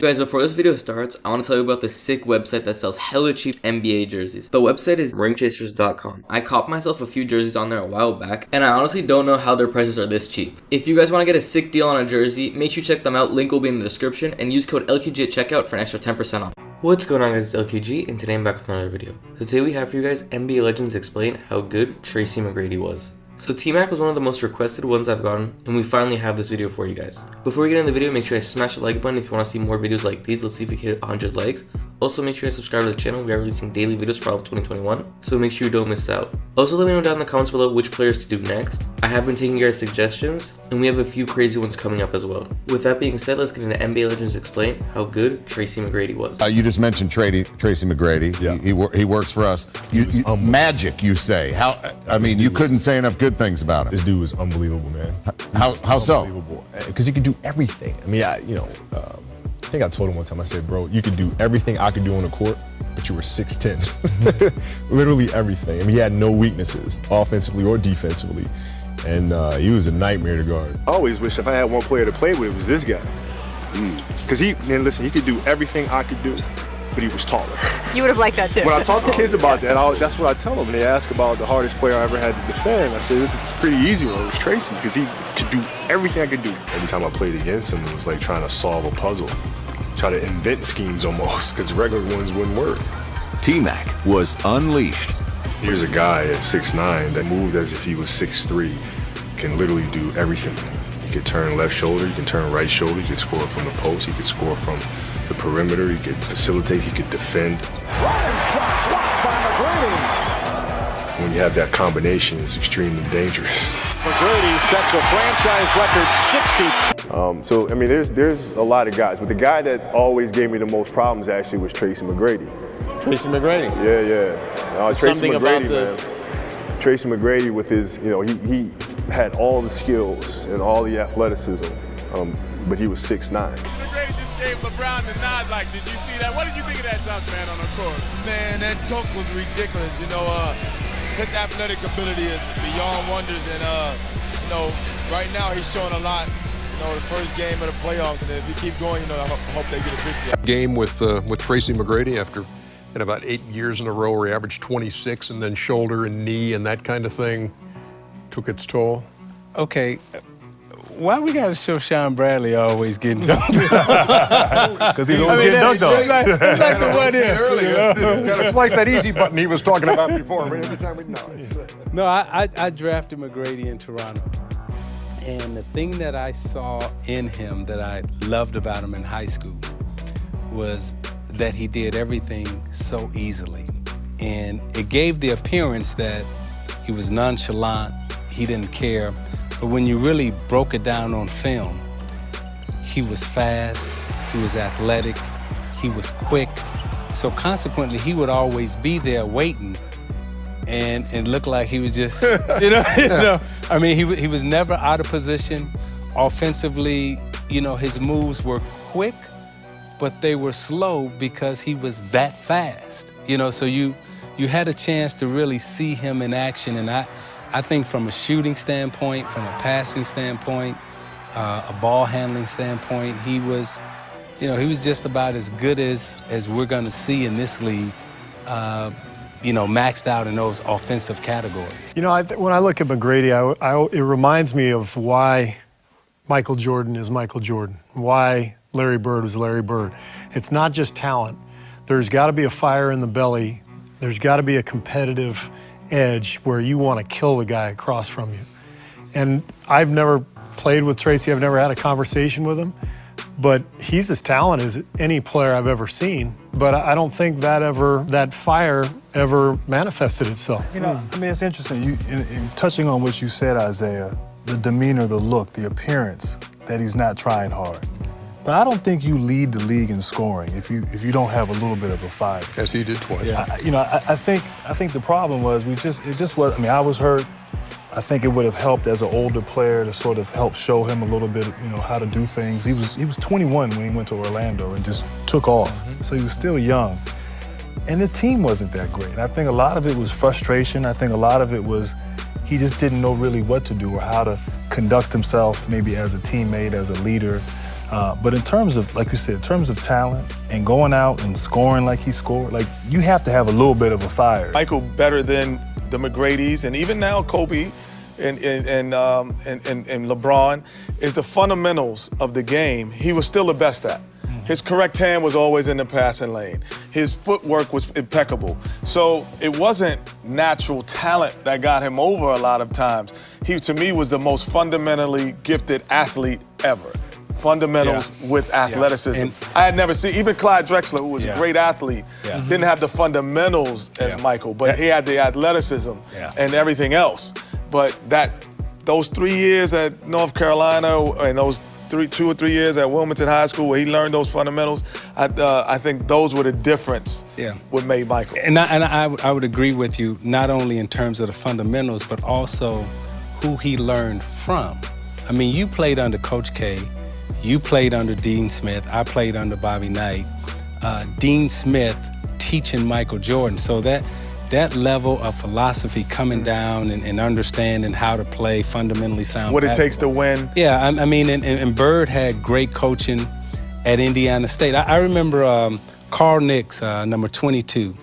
Guys, before this video starts, I want to tell you about this sick website that sells hella cheap NBA jerseys. The website is ringchasers.com. I copped myself a few jerseys on there a while back, and I honestly don't know how their prices are this cheap. If you guys want to get a sick deal on a jersey, make sure you check them out. Link will be in the description, and use code LQG at checkout for an extra 10% off. What's going on, guys? It's LQG, and today I'm back with another video. So today we have for you guys NBA Legends explain how good Tracy McGrady was. So T-Mac was one of the most requested ones I've gotten, and we finally have this video for you guys. Before we get into the video, make sure you smash the like button if you want to see more videos like these. Let's see if we can hit 100 likes. Also, make sure you subscribe to the channel. We are releasing daily videos for all of 2021, so make sure you don't miss out. Also, let me know down in the comments below which players to do next. I have been taking your guys' suggestions, and we have a few crazy ones coming up as well. With that being said, let's get into NBA Legends explain how good Tracy McGrady was. You just mentioned Tracy McGrady. Yeah. He works for us. Magic, you say. How? I mean, you couldn't say enough good things about him. This dude is unbelievable, man. How so? Because he can do everything. I mean, I think I told him one time, I said, bro, you could do everything I could do on the court, but you were 6'10". Literally everything. I mean, he had no weaknesses, offensively or defensively. And he was a nightmare to guard. I always wish if I had one player to play with, it was this guy. Because he could do everything I could do, but he was taller. You would have liked that too. When I talk to kids about that, that's what I tell them. They ask about the hardest player I ever had to defend. I said, it's pretty easy. Well, it was Tracy, because he could do everything I could do. Every time I played against him, it was like trying to solve a puzzle. Try to invent schemes almost, because regular ones wouldn't work. T-Mac was unleashed. Here's a guy at 6'9" that moved as if he was 6'3", can literally do everything. He could turn left shoulder, he can turn right shoulder, he could score from the post, he could score from the perimeter, he could facilitate, he could defend. Shot blocked by McGrady. When you have that combination, it's extremely dangerous. McGrady sets a franchise record 60. So, I mean, there's a lot of guys, but the guy that always gave me the most problems actually was Tracy McGrady. Tracy McGrady? Yeah. Tracy McGrady, man. Tracy McGrady with his, he had all the skills and all the athleticism, but he was 6'9". McGrady just gave LeBron the nod. Like, did you see that? What did you think of that dunk, man, on the court? Man, that dunk was ridiculous. His athletic ability is beyond wonders, and right now he's showing a lot. The first game of the playoffs, and if he keep going, I hope they get a victory. Game with Tracy McGrady after about 8 years in a row where he averaged 26, and then shoulder and knee and that kind of thing took its toll. Okay, why we gotta show Sean Bradley always getting dunked? Because he's always getting dunked on. It's like the one earlier. It's like that easy button he was talking about before. Every time we know. No, I drafted McGrady in Toronto. And the thing that I saw in him that I loved about him in high school was that he did everything so easily. And it gave the appearance that he was nonchalant, he didn't care. But when you really broke it down on film, he was fast, he was athletic, he was quick. So consequently, he would always be there waiting and look like he was just, I mean, he was never out of position. Offensively, his moves were quick, but they were slow because he was that fast. So you had a chance to really see him in action, and I think from a shooting standpoint, from a passing standpoint, a ball handling standpoint, he was just about as good as we're gonna see in this league, maxed out in those offensive categories. When I look at McGrady, it reminds me of why Michael Jordan is Michael Jordan, why Larry Bird was Larry Bird. It's not just talent. There's got to be a fire in the belly. There's got to be a competitive edge where you want to kill the guy across from you. And I've never played with Tracy. I've never had a conversation with him. But he's as talented as any player I've ever seen. But I don't think that fire ever manifested itself. It's interesting. In touching on what you said, Isaiah, the demeanor, the look, the appearance, that he's not trying hard. But I don't think you lead the league in scoring if you don't have a little bit of a fire. As he did twice. Yeah. I think the problem was it just was. I was hurt. I think it would have helped as an older player to sort of help show him a little bit, how to do things. He was 21 when he went to Orlando and just took off. So he was still young. And the team wasn't that great. And I think a lot of it was frustration. I think a lot of it was he just didn't know really what to do or how to conduct himself, maybe as a teammate, as a leader. But in terms of, like you said, in terms of talent and going out and scoring like he scored, like you have to have a little bit of a fire. Michael better than the McGradys, and even now Kobe and LeBron, is the fundamentals of the game. He was still the best at. His correct hand was always in the passing lane. His footwork was impeccable. So it wasn't natural talent that got him over a lot of times. He, to me, was the most fundamentally gifted athlete ever. Fundamentals with athleticism. I had never seen, even Clyde Drexler, who was a great athlete, didn't have the fundamentals as Michael, but he had the athleticism and everything else. But those 3 years at North Carolina and those 2 or 3 years at Wilmington High School where he learned those fundamentals, I think those were the difference what made Michael. And I would agree with you, not only in terms of the fundamentals, but also who he learned from. I mean, you played under Coach K, you played under Dean Smith, I played under Bobby Knight. Dean Smith teaching Michael Jordan, so that level of philosophy coming down and understanding how to play fundamentally sound what basketball. It takes to win. Yeah, I mean, and Bird had great coaching at Indiana State. I remember Carl Nicks, number 22,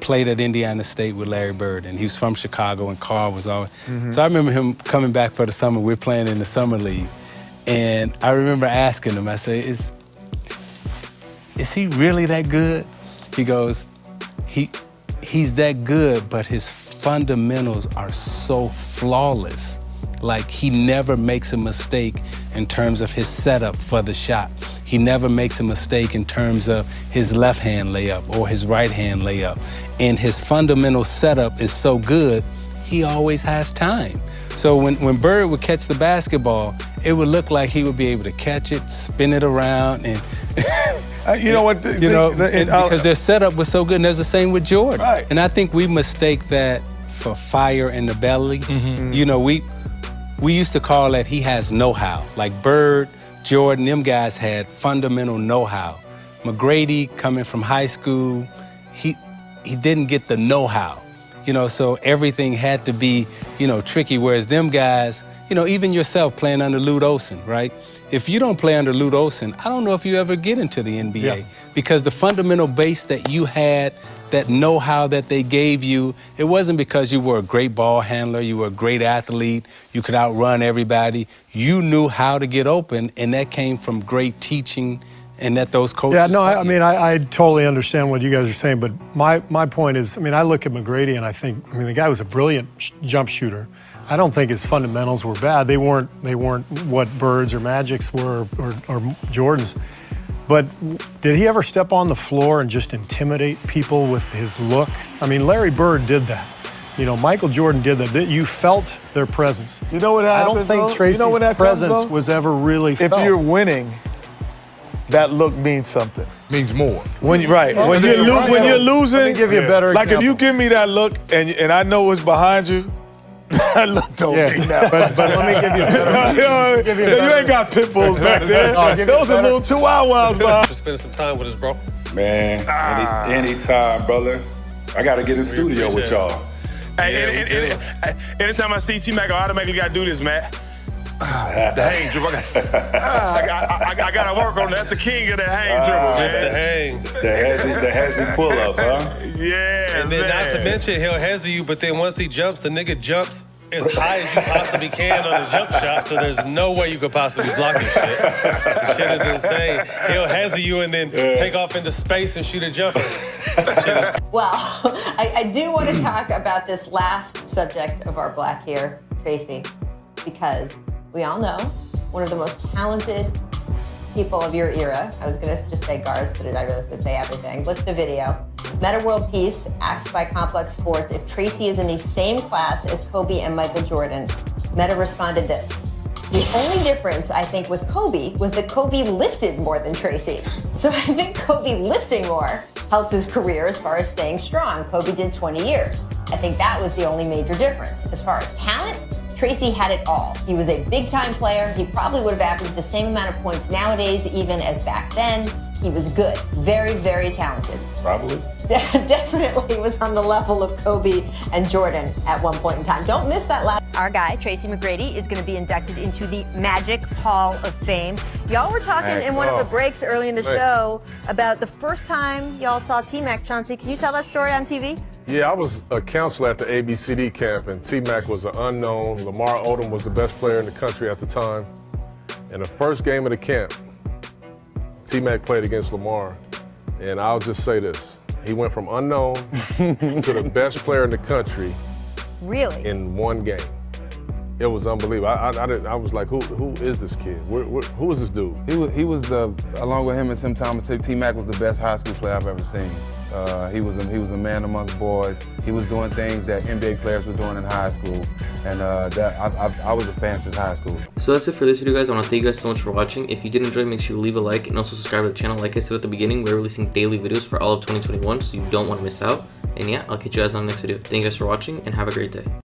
played at Indiana State with Larry Bird, and he was from Chicago, and Carl was always. So I remember him coming back for the summer. We're playing in the summer league, and I remember asking him, I say, is he really that good? He goes, he's that good, but his fundamentals are so flawless. Like, he never makes a mistake in terms of his setup for the shot. He never makes a mistake in terms of his left hand layup or his right hand layup. And his fundamental setup is so good, he always has time. So when Bird would catch the basketball, it would look like he would be able to catch it, spin it around, and you know what? Because their setup was so good, and there's the same with Jordan. Right. And I think we mistake that for fire in the belly. You know, we used to call that he has know-how. Like Bird, Jordan, them guys had fundamental know-how. McGrady, coming from high school, he didn't get the know-how. You know, so everything had to be, tricky, whereas them guys, even yourself playing under Lute Olson, right? If you don't play under Lute Olson, I don't know if you ever get into the NBA because the fundamental base that you had, that know-how that they gave you, it wasn't because you were a great ball handler, you were a great athlete, you could outrun everybody. You knew how to get open, and that came from great teaching and that those coaches. Yeah, no, I totally understand what you guys are saying, but my point is, I look at McGrady and I think, the guy was a brilliant jump shooter. I don't think his fundamentals were bad. They weren't what Bird's or Magic's were or Jordan's. But did he ever step on the floor and just intimidate people with his look? Larry Bird did that. Michael Jordan did that. You felt their presence. You know what happens? I don't think Tracy's presence was ever really felt. If you're winning, that look means something. Means more. When you're losing, let me give you a better like example. if you give me that look and I know it's behind you, that look don't mean that. But let me give you a better You ain't got pit bulls back there. Those are little 2 hours behind. Just spending some time with us, bro. Man, anytime, brother. I got to get in the studio with y'all. Hey, anytime I see T-Mac, I automatically got to do this, Matt. The hang dribble. I got to work on that. That's the king of that hang dribble, man. Just the hang. The hezzy pull-up, huh? Yeah, and then not to mention, he'll hezzy you, but then once he jumps, the nigga jumps as high as you possibly can on the jump shot, so there's no way you could possibly block his shit. The shit is insane. He'll hezzy you and then take off into space and shoot a jumper. Well, I do want to talk about this last subject of our black here, Tracy, because we all know one of the most talented people of your era. I was going to just say guards, but I really would say everything. Look at the video. Meta World Peace asked by Complex Sports if Tracy is in the same class as Kobe and Michael Jordan. Meta responded this: the only difference, I think, with Kobe was that Kobe lifted more than Tracy. So I think Kobe lifting more helped his career as far as staying strong. Kobe did 20 years. I think that was the only major difference. As far as talent, Tracy had it all. He was a big-time player. He probably would have averaged the same amount of points nowadays, even as back then. He was good. Very, very talented. Probably. Definitely was on the level of Kobe and Jordan at one point in time. Don't miss that last. Our guy, Tracy McGrady, is going to be inducted into the Magic Hall of Fame. Y'all were talking in one of the breaks early in the show about the first time y'all saw T-Mac. Chauncey, can you tell that story on TV? Yeah, I was a counselor at the ABCD camp, and T-Mac was an unknown. Lamar Odom was the best player in the country at the time. In the first game of the camp, T-Mac played against Lamar, and I'll just say this. He went from unknown to the best player in the country. Really? In one game. It was unbelievable. I was like, who is this kid? Who is this dude? He was along with him and Tim Thomas, T-Mac was the best high school player I've ever seen. He was a man amongst boys. He was doing things that NBA players were doing in high school, and I was a fan since high school. So that's it for this video, guys. I want to thank you guys so much for watching. If you did enjoy, make sure you leave a like and also subscribe to the channel. Like I said at the beginning, we're releasing daily videos for all of 2021, so you don't want to miss out. And yeah, I'll catch you guys on the next video. Thank you guys for watching, and have a great day.